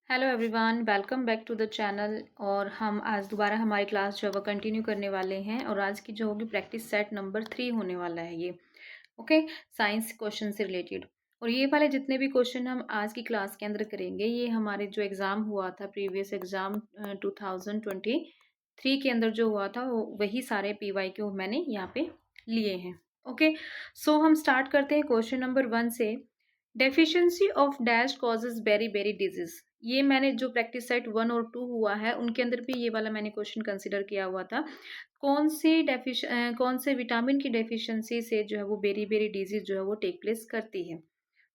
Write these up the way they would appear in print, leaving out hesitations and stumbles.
Hello everyone, welcome back to the channel. और हम आज दोबारा हमारी क्लास जो है वो कंटिन्यू करने वाले हैं और आज की जो होगी प्रैक्टिस सेट नंबर 3 होने वाला है ये। ओके, साइंस क्वेश्चन से रिलेटेड। और ये वाले जितने भी क्वेश्चन हम आज की क्लास के अंदर करेंगे ये हमारे जो एग्ज़ाम हुआ था, प्रीवियस एग्ज़ाम 2023 के अंदर जो हुआ था वही सारे PYQ मैंने यहाँ पे लिए हैं। ओके, सो हम स्टार्ट करते हैं क्वेश्चन नंबर 1 से। Deficiency of dash causes beriberi disease. ये मैंने जो प्रैक्टिस सेट 1 और 2 हुआ है उनके अंदर भी ये वाला मैंने क्वेश्चन कंसिडर किया हुआ था। कौन से विटामिन की डेफिशिएंसी से जो है वो बेरी बेरी डिजीज जो है वो टेक प्लेस करती है।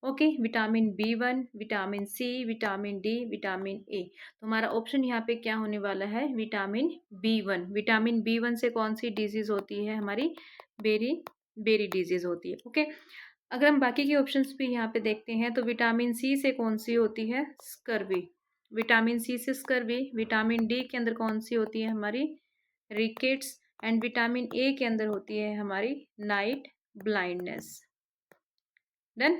Okay, vitamin B1, vitamin C, vitamin D, vitamin A. तो हमारा ऑप्शन यहाँ पे क्या होने वाला है, विटामिन B1। विटामिन B1 से कौन सी डिजीज होती है, हमारी बेरी बेरी डिजीज होती है। ओके, अगर हम बाकी के ऑप्शंस भी यहाँ पे देखते हैं तो विटामिन C से कौन सी होती है, स्कर्वी। विटामिन C से स्कर्वी। विटामिन D के अंदर कौन सी होती है, हमारी रिकेट्स। एंड विटामिन A के अंदर होती है हमारी night blindness. Done.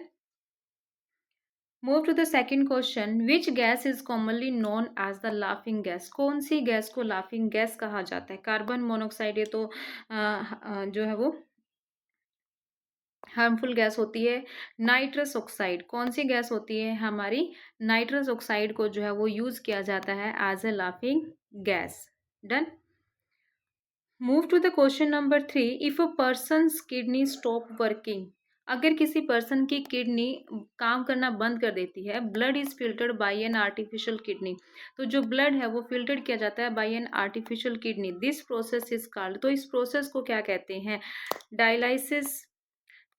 Move to the second question. Which gas is commonly known as the laughing gas. कौन सी गैस को लाफिंग गैस कहा जाता है। कार्बन मोनोऑक्साइड, ये तो जो है वो हार्मफुल गैस होती है। नाइट्रस ऑक्साइड कौन सी गैस होती है, हमारी नाइट्रस ऑक्साइड को जो है वो यूज किया जाता है as a laughing gas. Done. Move to the question number 3। If a person's kidney stop working. अगर किसी पर्सन की किडनी काम करना बंद कर देती है, blood is filtered by an artificial kidney. तो जो ब्लड है वो फिल्टर्ड किया जाता है by an artificial kidney. This process is called. तो इस प्रोसेस को क्या कहते हैं, dialysis,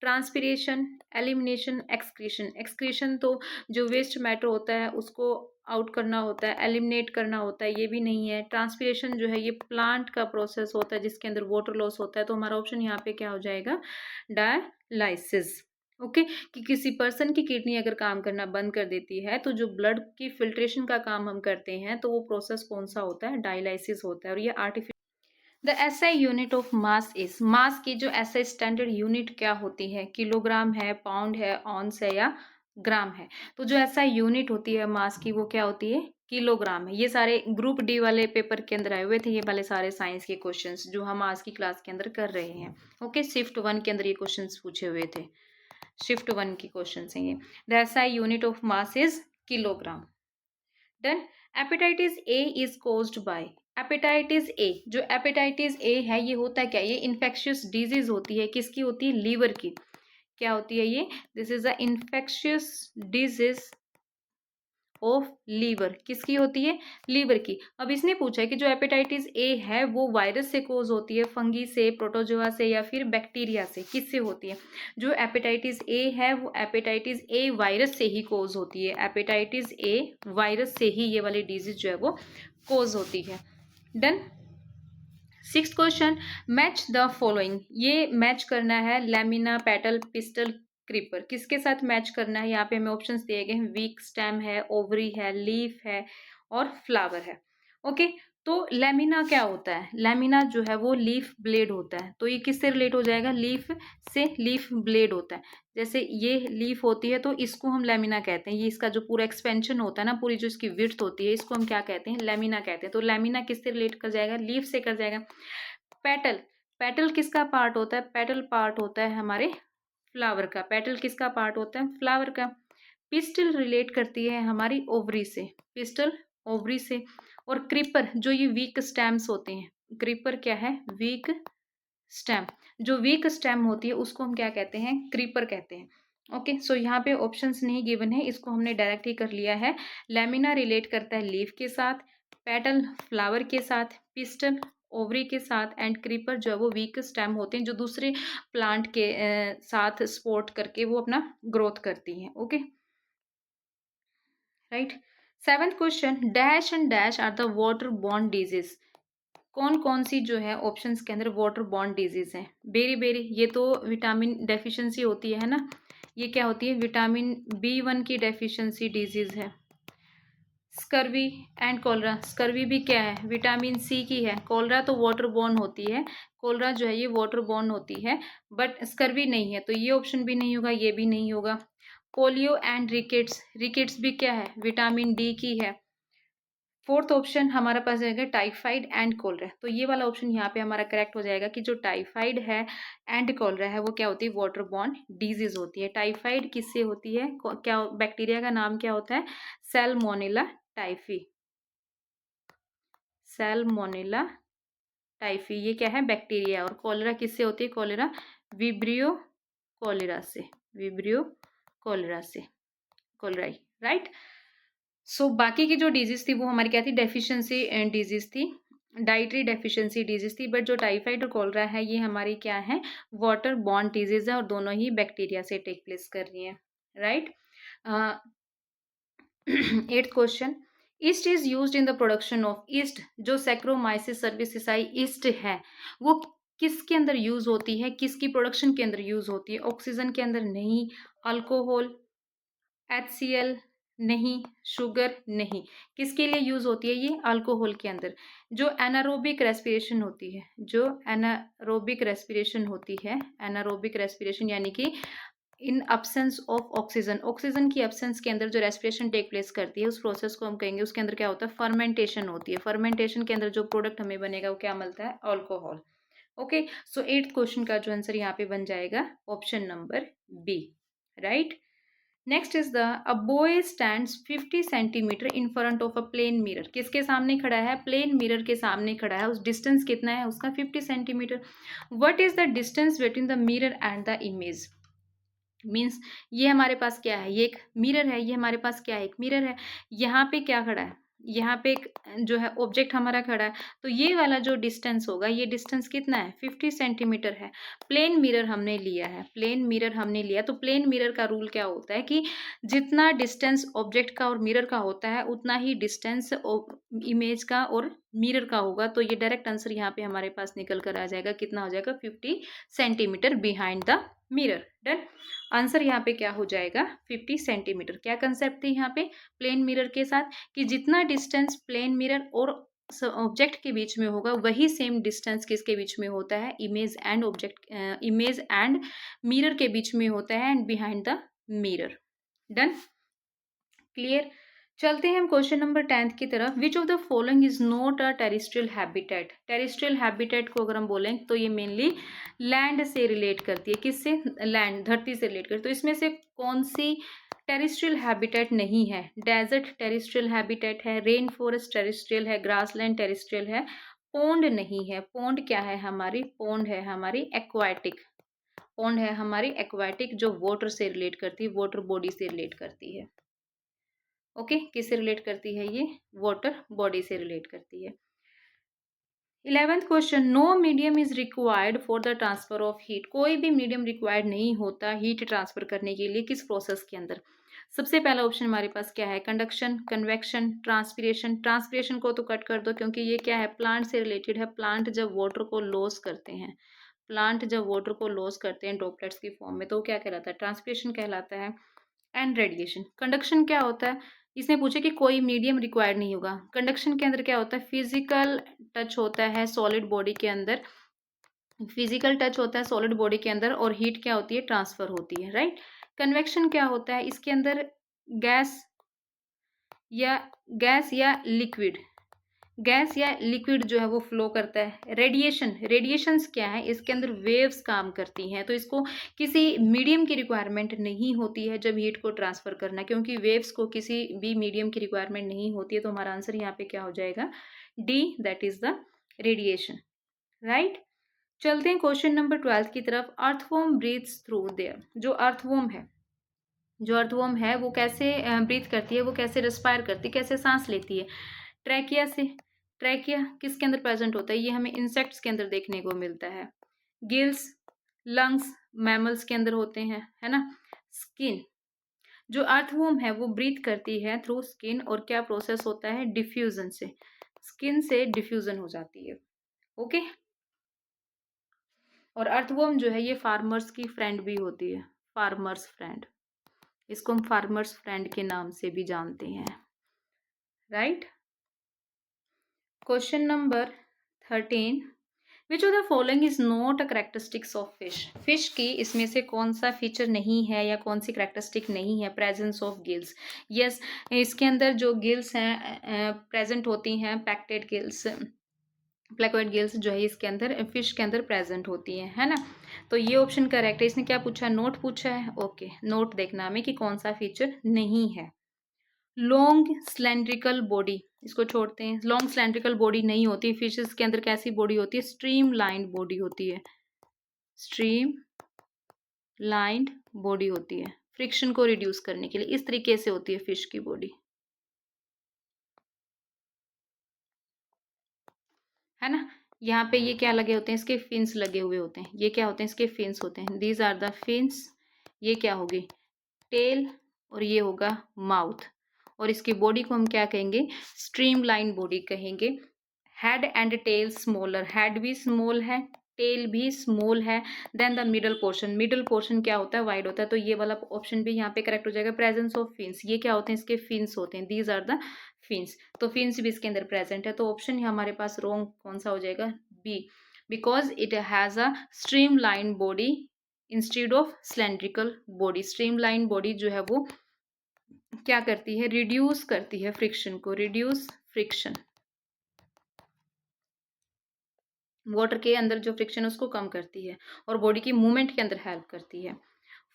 transpiration, elimination, excretion. Excretion तो जो वेस्ट मैटर होता है उसको आउट करना होता है, एलिमिनेट करना होता है, ये भी नहीं है। ट्रांसपीरेशन जो है ये प्लांट का प्रोसेस होता है जिसके अंदर वाटर लॉस होता है। तो हमारा ऑप्शन यहाँ पे क्या हो जाएगा, डायलाइसिस। ओके, कि किसी पर्सन की किडनी अगर काम करना बंद कर देती है तो जो ब्लड की फिल्ट्रेशन का काम हम करते हैं तो वो प्रोसेस कौन सा होता है, डायलाइसिस होता है। और ये artificial. The SI unit of mass is. Mass की जो एसआई स्टैंडर्ड यूनिट क्या होती है, किलोग्राम है, पाउंड है, ऑन्स है या ग्राम है। तो जो एसआई यूनिट होती है मास की वो क्या होती है, किलोग्राम है। ये सारे ग्रुप डी वाले पेपर के अंदर आए हुए थे, ये वाले सारे साइंस के क्वेश्चंस जो हम आज की क्लास के अंदर कर रहे हैं। ओके, शिफ्ट 1 के अंदर ये क्वेश्चंस पूछे हुए थे। शिफ्ट 1 की क्वेश्चंस हैं ये। The SI unit of mass is kilogram. Done. Hepatitis A is caused by. Hepatitis A, जो हेपेटाइटिस ए है ये होता है क्या, ये इन्फेक्शियस डिजीज होती है। किसकी होती है, लीवर की। क्या होती है ये, this is a infectious disease of liver. किसकी होती है, लीवर की। अब इसने पूछा है कि जो हेपेटाइटिस ए है वो वायरस से कोज होती है, फंगी से, प्रोटोजोआ से या फिर बैक्टीरिया से, किससे होती है। जो हेपेटाइटिस ए है वो हेपेटाइटिस ए वायरस से ही कोज होती है। हेपेटाइटिस ए वायरस से ही ये वाली डिजीज जो है वो कोज होती है। Done. Sixth question. Match the following. ये मैच करना है लैमिना, पेटल, पिस्टल, क्रीपर। किसके साथ मैच करना है, यहाँ पे हमें ऑप्शंस दिए गए हैं। वीक स्टेम है, ओवरी है, लीफ है और फ्लावर है। ओके, तो लैमिना क्या होता है, लैमिना जो है वो लीफ ब्लेड होता है। तो ये किससे रिलेट हो जाएगा, लीफ से। लीफ ब्लेड होता है, जैसे ये लीफ होती है तो इसको हम लैमिना कहते हैं। ये इसका जो पूरा एक्सपेंशन होता है ना, पूरी जो इसकी विड्थ होती है, इसको हम क्या कहते हैं, लैमिना कहते हैं। तो लैमिना किससे रिलेट कर जाएगा, लीफ से कर जाएगा। पेटल, पेटल किसका पार्ट होता है, पेटल पार्ट होता है हमारे फ्लावर का। पेटल किसका पार्ट होता है, फ्लावर का। पिस्टल रिलेट करती है हमारी ओवरी से, पिस्टल ओवरी से। और क्रीपर, जो ये वीक स्टेम्स होते हैं, क्रीपर क्या है, वीक स्टेम। जो वीक स्टेम होती है उसको हम क्या कहते हैं, क्रीपर कहते हैं। ओके, सो यहाँ पे ऑप्शंस नहीं गिवन है, इसको हमने डायरेक्ट ही कर लिया है। लैमिना रिलेट करता है लीफ के साथ, पेटल फ्लावर के साथ, पिस्टल ओवरी के साथ एंड क्रीपर जो है वो वीक स्टेम होते हैं जो दूसरे प्लांट के साथ सपोर्ट करके वो अपना ग्रोथ करती हैं। Okay, right. Seventh question. Dash and dash are the water borne disease. कौन कौन सी जो है ऑप्शंस के अंदर वाटर बॉर्न डिजीज है। बेरी बेरी, ये तो विटामिन डेफिशिएंसी होती है ना, ये क्या होती है, विटामिन B1 की डेफिशिएंसी डिजीज है। Scurvy and cholera. स्कर्वी भी क्या है, विटामिन C की है। कोलरा तो वाटर बॉर्न होती है, कोलरा जो है ये वाटर बॉर्न होती है, बट स्कर्वी नहीं है। तो ये ऑप्शन भी नहीं होगा, ये भी नहीं होगा। Polio and rickets. रिकेट्स भी क्या है, विटामिन D की है। फोर्थ ऑप्शन हमारे पास जाएगा टाइफाइड एंड कोलरा। तो ये वाला ऑप्शन यहाँ पे हमारा करेक्ट हो जाएगा कि जो टाइफाइड है एंड कोलरा है वो क्या होती है, वाटर बॉर्न डिजीज होती है। टाइफाइड किससे होती है, क्या बैक्टीरिया का नाम क्या होता है, सैल्मोनेला टाइफी। सैल्मोनेला टाइफी ये क्या है, बैक्टीरिया। और कोलेरा किससे होती है, कोलेरा विब्रियो कोलेरा से, विब्रियो कोलेरा से, कोलेराई, राइट। सो बाकी की जो डिजीज थी वो हमारी क्या थी, डेफिशिएंसी डिजीज थी, डाइटरी डेफिशिएंसी डिजीज थी। बट जो टाइफाइड और कोलेरा है ये हमारी क्या है, वाटर बॉर्न डिजीज है और दोनों ही बैक्टीरिया से टेक प्लेस कर रही है, right. Eighth question, east is used in the production of, east जो सैक्रोमाइसिस सर्विसिसाई ईस्ट है वो किसके अंदर यूज होती है, किसकी प्रोडक्शन के अंदर यूज होती है, ऑक्सीजन के अंदर नहीं, अल्कोहल, HCl नहीं, शुगर नहीं, किसके लिए यूज होती है ये, अल्कोहल के अंदर। जो एनारोबिक रेस्पिरेशन होती है, जो एनारोबिक रेस्पिरेशन होती है, एनारोबिक रेस्पिरेशन यानी कि इन अब्सेंस ऑफ ऑक्सीजन, ऑक्सीजन की अब्सेंस के अंदर जो रेस्पिरेशन टेक प्लेस करती है उस प्रोसेस को हम कहेंगे, उसके अंदर क्या होता है, फर्मेंटेशन होती है। फर्मेंटेशन के अंदर जो प्रोडक्ट हमें बनेगा वो क्या मिलता है, alcohol. Okay, so eighth question का जो आंसर यहाँ पे बन जाएगा option number B, right. Next is the, a boy stands 50 centimetre in front of a plane mirror, किसके सामने खड़ा है, प्लेन मिरर के सामने खड़ा है, उस डिस्टेंस कितना है उसका, 50 centimetre. What is the distance between the mirror and the image, means ये हमारे पास क्या है, ये एक मिरर है, ये हमारे पास क्या है, एक मिरर है। यहाँ पे क्या खड़ा है, यहाँ पे एक जो है ऑब्जेक्ट हमारा खड़ा है, तो ये वाला जो डिस्टेंस होगा, ये डिस्टेंस कितना है, 50 सेंटीमीटर है। प्लेन मिरर हमने लिया है, प्लेन मिरर हमने लिया, तो प्लेन मिरर का रूल क्या होता है कि जितना डिस्टेंस ऑब्जेक्ट का और मिरर का होता है उतना ही डिस्टेंस इमेज का और मिरर का होगा। तो ये डायरेक्ट आंसर यहाँ पे हमारे पास निकल कर आ जाएगा, कितना हो जाएगा, 50 centimetre behind the mirror. Done, answer यहाँ पे क्या हो जाएगा, 50 सेंटीमीटर। क्या कंसेप्ट थी यहाँ पे प्लेन मिरर के साथ, कि जितना डिस्टेंस प्लेन मिरर और ऑब्जेक्ट के बीच में होगा वही सेम डिस्टेंस किसके बीच में होता है, image and object, image and mirror के बीच में होता है, and behind the mirror. Done, clear. चलते हैं हम क्वेश्चन नंबर 10 की तरफ। विच of the following is not a terrestrial habitat, terrestrial habitat को अगर हम बोलें तो ये मेनली लैंड से रिलेट करती है, किससे, लैंड, धरती से रिलेट करती है। तो इसमें से कौन सी टेरिस्ट्रियल हैबिटेट नहीं है, डेजर्ट टेरिस्ट्रियल हैबिटेट है, रेन फॉरेस्ट टेरिस्ट्रियल है, ग्रासलैंड टेरिस्ट्रियल है, पोंड नहीं है। पोंड क्या है हमारी, पोंड है हमारी एक्वाटिक, पोंड है हमारी एक्वाटिक जो वाटर से रिलेट करती है, वाटर बॉडी से रिलेट करती है। ओके, किससे रिलेट करती है ये, वाटर बॉडी से रिलेट करती है। 11th question, no medium is required for the transfer of heat, कोई भी मीडियम रिक्वायर्ड नहीं होता हीट ट्रांसफर करने के लिए, किस प्रोसेस के अंदर। सबसे पहला ऑप्शन हमारे पास क्या है, कंडक्शन, कन्वेक्शन, ट्रांसपिरेशन। ट्रांसपिरेशन को तो कट कर दो क्योंकि ये क्या है, प्लांट से रिलेटेड है। प्लांट जब वाटर को लॉस करते हैं, प्लांट जब वाटर को लॉस करते हैं ड्रॉपलेट्स की फॉर्म में, तो क्या कहलाता है, ट्रांसपिरेशन कहलाता है। एंड रेडिएशन, कंडक्शन क्या होता है, इसने पूछा कि कोई मीडियम रिक्वायर्ड नहीं होगा। कंडक्शन के अंदर क्या होता है, फिजिकल टच होता है सॉलिड बॉडी के अंदर, फिजिकल टच होता है सॉलिड बॉडी के अंदर, और हीट क्या होती है, ट्रांसफर होती है, राइट। कन्वेक्शन क्या होता है, इसके अंदर गैस या लिक्विड, गैस या लिक्विड जो है वो फ्लो करता है। रेडिएशन, रेडिएशंस क्या है, इसके अंदर वेव्स काम करती हैं, तो इसको किसी मीडियम की रिक्वायरमेंट नहीं होती है जब हीट को ट्रांसफर करना, क्योंकि वेव्स को किसी भी मीडियम की रिक्वायरमेंट नहीं होती है। तो हमारा आंसर यहाँ पे क्या हो जाएगा, D, that is the radiation, right. चलते हैं क्वेश्चन नंबर 12 की तरफ। अर्थवॉर्म ब्रीथ्स थ्रू देयर, जो अर्थवॉर्म है, जो अर्थवॉर्म है वो कैसे ब्रीथ करती है, वो कैसे रिस्पायर करती है, कैसे सांस लेती है, ट्रैकिया से। ट्रैकिया किसके अंदर प्रेजेंट होता है, ये हमें इंसेक्ट्स के अंदर देखने को मिलता है। गिल्स, लंग्स मैमल्स के अंदर होते हैं, है ना। स्किन, जो अर्थवॉर्म है वो ब्रीथ करती है थ्रू स्किन, और क्या प्रोसेस होता है, डिफ्यूजन से, स्किन से डिफ्यूजन हो जाती है। ओके, और अर्थवॉर्म जो है ये फार्मर्स की फ्रेंड भी होती है, फार्मर्स फ्रेंड, इसको हम फार्मर्स फ्रेंड के नाम से भी जानते हैं, right. Question number 13, which of the following is not a characteristics of fish. Fish की इसमें से कौन सा फीचर नहीं है या कौन सी करेक्टरिस्टिक नहीं है? Presence of gills. यस, इसके अंदर जो गिल्स हैं प्रेजेंट होती हैं, पैक्टेड गिल्स, प्लेकोइड गिल्स जो है इसके अंदर फिश के अंदर प्रेजेंट होती है ना। तो ये ऑप्शन करेक्ट है। इसने क्या पूछा? नोट पूछा है। ओके, नोट देखना हमें कि कौन सा फीचर नहीं है। लॉन्ग सिलेंड्रिकल बॉडी, इसको छोड़ते हैं। लॉन्ग सिलेंड्रिकल बॉडी नहीं होती फिशेस के अंदर। कैसी बॉडी होती है? स्ट्रीम लाइंड बॉडी होती है। स्ट्रीम लाइंड बॉडी होती है, फ्रिक्शन को रिड्यूस करने के लिए। इस तरीके से होती है फिश की बॉडी, है ना। यहाँ पे ये क्या लगे होते हैं? इसके फिन्स लगे हुए होते हैं। ये क्या होते हैं? इसके फिन्स होते हैं। These are the fins. ये क्या होगी? टेल। और ये होगा माउथ। और इसकी बॉडी को हम क्या कहेंगे? स्ट्रीमलाइन बॉडी कहेंगे। Head and tail smaller, head भी स्मॉल है, टेल भी स्मॉल है। Then the middle portion, middle portion क्या होता है? वाइड होता है। तो ये वाला ऑप्शन भी यहाँ पे करेक्ट हो जाएगा। प्रेजेंस ऑफ फिन्स, ये क्या होते हैं? इसके फिन्स होते हैं। These are the fins. तो फिन्स भी इसके अंदर प्रेजेंट है। तो ऑप्शन हमारे पास रॉन्ग कौन सा हो जाएगा? B, because it has a stream line body instead of cylindrical body. Stream line body जो है वो क्या करती है? रिड्यूस करती है फ्रिक्शन को, रिड्यूस फ्रिक्शन। वाटर के अंदर जो फ्रिक्शन है उसको कम करती है और बॉडी की मूवमेंट के अंदर हेल्प करती है।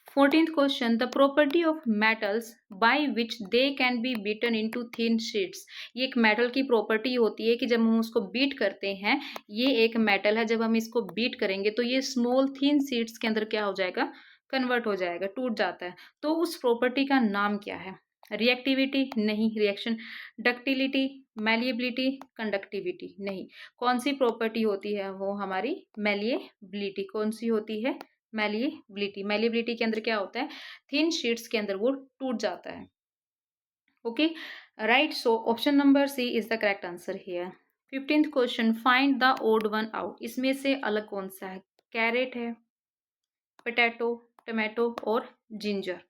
14th question, the property of metals by which they can be beaten into thin sheets. ये एक मेटल की प्रॉपर्टी होती है कि जब हम उसको बीट करते हैं, ये एक मेटल है, जब हम इसको बीट करेंगे तो ये स्मॉल थिन शीट्स के अंदर क्या हो जाएगा? कन्वर्ट हो जाएगा, टूट जाता है। तो उस प्रॉपर्टी का नाम क्या है? रिएक्टिविटी? नहीं। रिएक्शन? Ductility, malleability, conductivity? नहीं। कौन सी प्रॉपर्टी होती है वो? हमारी मैलिएबिलिटी। कौन सी होती है? मैलिएबिलिटी। मैलिएबिलिटी के अंदर क्या होता है? थिन शीट्स के अंदर वो टूट जाता है। Okay, right. So option number C is the correct answer here. 15th question, find the odd one out. इसमें से अलग कौन सा है? कैरेट है, पोटैटो, टमाटो और जिंजर।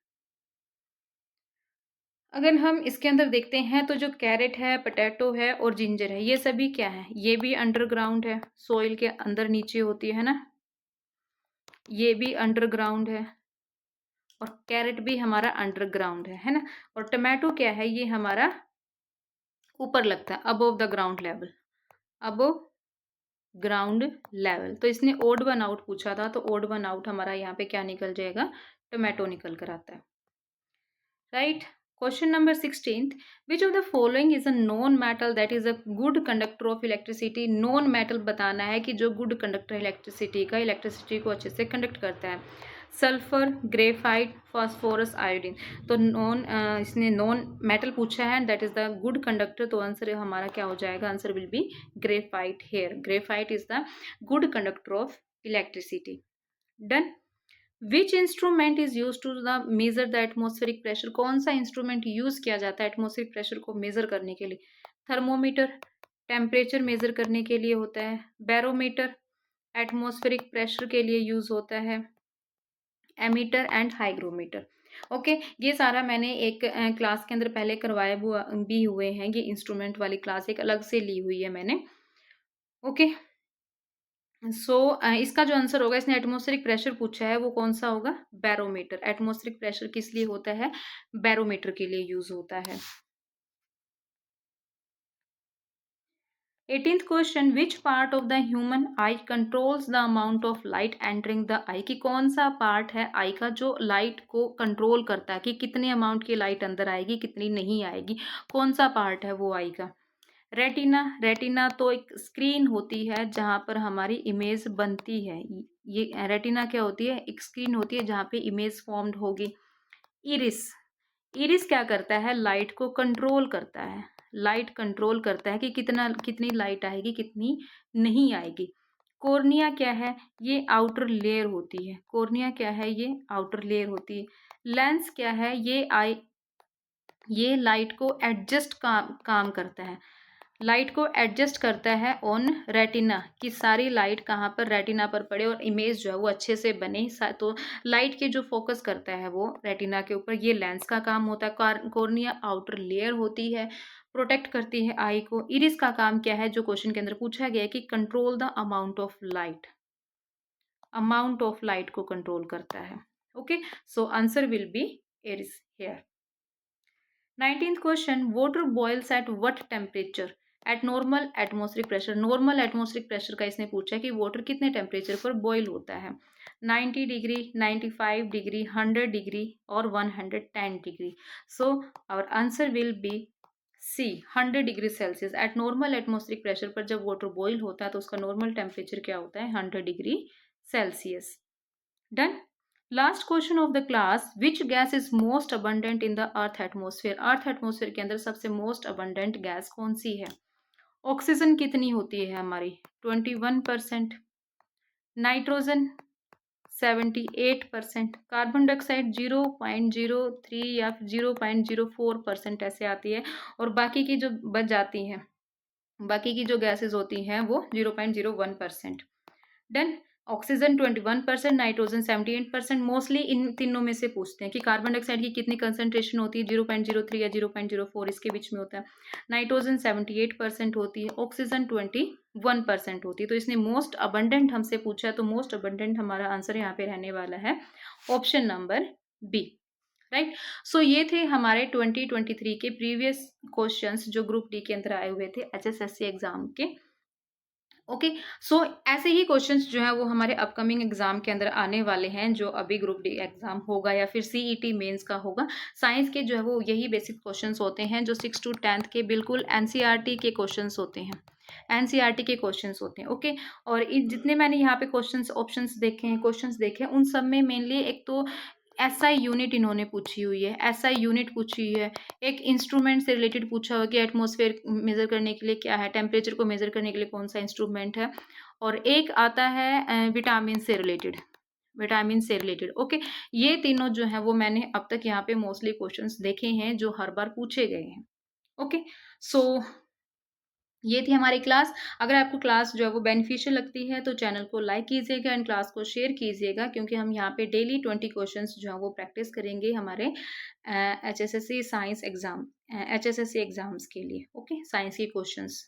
अगर हम इसके अंदर देखते हैं तो जो कैरेट है, पोटैटो है और जिंजर है, ये सभी क्या है? ये भी अंडरग्राउंड है, सोइल के अंदर नीचे होती है ना। ये भी अंडरग्राउंड है और कैरेट भी हमारा अंडरग्राउंड है ना। और टमाटो क्या है? ये हमारा ऊपर लगता है, above the ground level, above ground level. तो इसने ओड वन आउट पूछा था, तो ओड वन आउट हमारा यहाँ पे क्या निकल जाएगा? टमाटो निकल कर आता है, right. Question number 16th, which of the following is a non metal that is a good conductor of electricity. Non metal बताना है कि जो गुड कंडक्टर इलेक्ट्रिसिटी का, इलेक्ट्रिसिटी को अच्छे से कंडक्ट करता है। Sulphur, graphite, phosphorus, iodine. तो इसने नॉन मेटल पूछा है, that is the good conductor. तो आंसर हमारा क्या हो जाएगा? Answer will be graphite here. Graphite is the good conductor of electricity. Done. Which instrument is use to the measure the atmospheric pressure. कौन सा instrument use किया जाता है एटमोस्फेरिक प्रेशर को मेजर करने के लिए? थर्मोमीटर, टेम्परेचर मेजर करने के लिए होता है। बैरोमीटर, एटमोस्फेरिक प्रेशर के लिए यूज होता है। Ammeter and hygrometer. ओके, ये सारा मैंने एक क्लास के अंदर पहले करवाए भी हुए हैं। ये इंस्ट्रूमेंट वाली क्लास एक अलग से ली हुई है मैंने। ओके, सो इसका जो आंसर होगा, इसने एटमॉस्फेरिक प्रेशर पूछा है, वो कौन सा होगा? बैरोमीटर। एटमॉस्फेरिक प्रेशर किस लिए होता है? बैरोमीटर के लिए यूज होता है। 18th question, which part of the human eye controls the amount of light entering the eye. कि कौन सा पार्ट है आई का जो लाइट को कंट्रोल करता है कि कितने अमाउंट की लाइट अंदर आएगी, कितनी नहीं आएगी? कौन सा पार्ट है वो आई का? रेटिना। रेटिना तो एक स्क्रीन होती है जहाँ पर हमारी इमेज बनती है। ये रेटिना क्या होती है? एक स्क्रीन होती है जहाँ पे इमेज फॉर्म्ड होगी। इरिस, इरिस क्या करता है? लाइट को कंट्रोल करता है। लाइट कंट्रोल करता है कि कितनी लाइट आएगी, कितनी नहीं आएगी। कॉर्निया क्या है? ये आउटर लेयर होती है। कॉर्निया क्या है? ये आउटर लेयर होती है। लेंस क्या है? ये लाइट को एडजस्ट काम करता है। लाइट को एडजस्ट करता है ऑन रेटिना, कि सारी लाइट कहाँ पर, रेटिना पर पड़े और इमेज जो है वो अच्छे से बने। तो लाइट के जो फोकस करता है वो रेटिना के ऊपर, ये लेंस का काम होता है। कॉर्निया आउटर लेयर होती है, प्रोटेक्ट करती है आई को। इरिस का काम क्या है, जो क्वेश्चन के अंदर पूछा गया है कि control the amount of light, amount of light को कंट्रोल करता है। Okay, so answer will be iris here. 19th question, water boils at what temperature? At normal atmospheric pressure. Normal atmospheric pressure का इसने पूछा है कि वाटर कितने temperature पर बॉईल होता है। 90 डिग्री, 95 डिग्री, 100 डिग्री और 110 degree. So our answer will be C, 100 degree Celsius. At normal atmospheric pressure पर जब वाटर बॉईल होता है तो उसका नॉर्मल टेम्परेचर क्या होता है, 100 degree Celsius. Done. Last question of the class, which gas is most abundant in the earth atmosphere? Earth atmosphere के अंदर सबसे मोस्ट अबंडेंट गैस कौन सी है? ऑक्सीजन कितनी होती है हमारी, 21%। नाइट्रोजन 78%। कार्बन डाइऑक्साइड 0.03 या 0.04% ऐसे आती है। और बाकी की जो बच जाती हैं, बाकी की जो गैसेस होती हैं वो 0.01%। Done. Oxygen 21%, nitrogen 78%। Mostly in तीनों में से पूछते हैं कि कार्बन डाइऑक्साइड की कितनी कंसंट्रेशन होती है, 0.03 या 0.04 इसके बीच में होता है। नाइट्रोजन 78% होती है, ऑक्सीजन 21% होती है। तो इसने मोस्ट अबंडेंट हमसे पूछा है, तो मोस्ट अबंडेंट हमारा आंसर यहाँ पे रहने वाला है ऑप्शन नंबर बी। राइट। सो ये थे हमारे 2023 के प्रीवियस क्वेश्चंस जो ग्रुप डी के अंदर आए हुए थे एचएसएससी एग्जाम के। ओके, सो ऐसे ही क्वेश्चंस जो है वो हमारे अपकमिंग एग्जाम के अंदर आने वाले हैं, जो अभी ग्रुप डी एग्जाम होगा या फिर सीईटी मेंस का होगा। साइंस के जो है वो यही बेसिक क्वेश्चंस होते हैं, जो 6 to 10th के बिल्कुल एनसीईआरटी के क्वेश्चंस होते हैं, एनसीईआरटी के क्वेश्चंस होते हैं। ओके, और जितने मैंने यहाँ पे क्वेश्चंस ऑप्शंस देखे हैं, क्वेश्चंस देखे हैं, उन सब में मेनली एक तो एसआई यूनिट इन्होंने पूछी हुई है, एसआई यूनिट पूछी हुई है। एक इंस्ट्रूमेंट से रिलेटेड पूछा हुआ कि एटमॉस्फेयर मेजर करने के लिए क्या है, टेम्परेचर को मेजर करने के लिए कौन सा इंस्ट्रूमेंट है। और एक आता है विटामिन से रिलेटेड, विटामिन से रिलेटेड। ओके, ये तीनों जो है वो मैंने अब तक यहाँ पे मोस्टली क्वेश्चंस देखे हैं जो हर बार पूछे गए हैं। ओके, सो ये थी हमारी क्लास। अगर आपको क्लास जो है वो बेनिफिशियल लगती है तो चैनल को लाइक कीजिएगा एंड क्लास को शेयर कीजिएगा, क्योंकि हम यहाँ पे डेली 20 क्वेश्चंस जो है वो प्रैक्टिस करेंगे हमारे HSSC science exam, HSSC exams के लिए। ओके, साइंस के क्वेश्चंस।